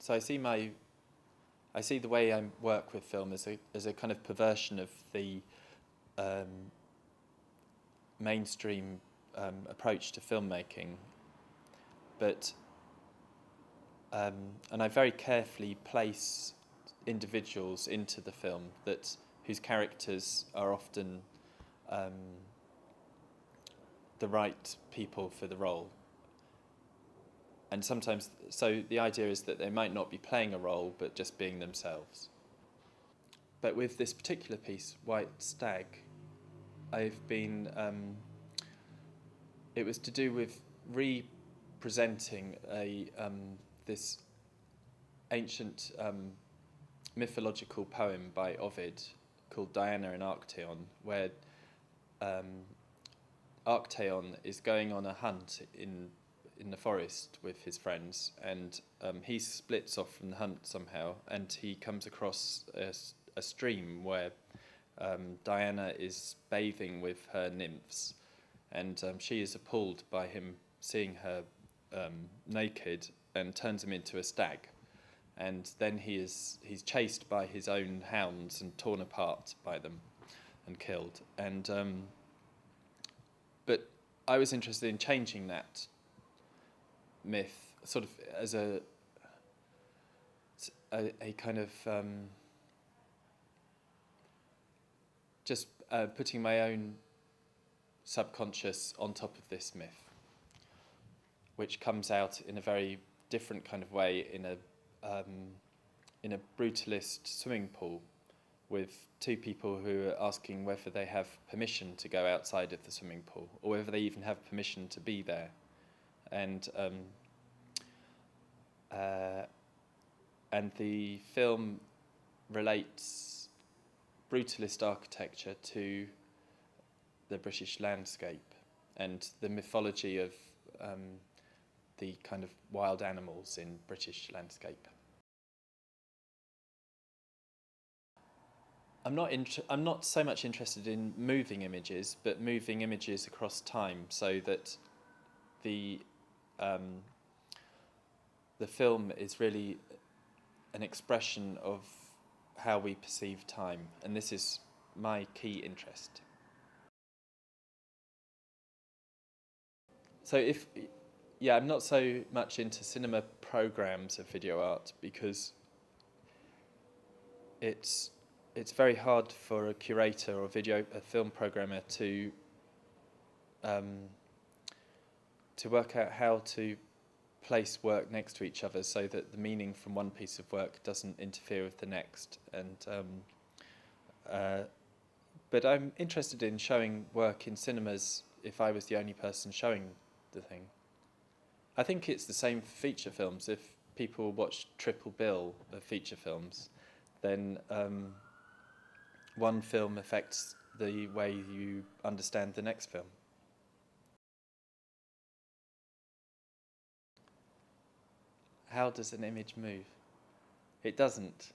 So I see the way I work with film as a kind of perversion of the mainstream approach to filmmaking, but and I very carefully place individuals into the film whose characters are often the right people for the role. And sometimes, so the idea is that they might not be playing a role, but just being themselves. But with this particular piece, White Stag, I've been, it was to do with representing this ancient mythological poem by Ovid called Diana and Arcteon, where Arcteon is going on a hunt in the forest with his friends, and he splits off from the hunt somehow, and he comes across a stream where Diana is bathing with her nymphs, and she is appalled by him seeing her naked and turns him into a stag. And then he's chased by his own hounds and torn apart by them and killed. And but I was interested in changing that myth, sort of as a kind of just putting my own subconscious on top of this myth, which comes out in a very different kind of way in a brutalist swimming pool with two people who are asking whether they have permission to go outside of the swimming pool or whether they even have permission to be there. And the film relates brutalist architecture to the British landscape and the mythology of the kind of wild animals in British landscape. I'm not so much interested in moving images, but moving images across time, so that the film is really an expression of how we perceive time, and this is my key interest. So I'm not so much into cinema programs of video art because it's very hard for a curator or a film programmer to work out how to place work next to each other so that the meaning from one piece of work doesn't interfere with the next. And but I'm interested in showing work in cinemas if I was the only person showing the thing. I think it's the same for feature films. If people watch triple bill of feature films, then one film affects the way you understand the next film. How does an image move? It doesn't.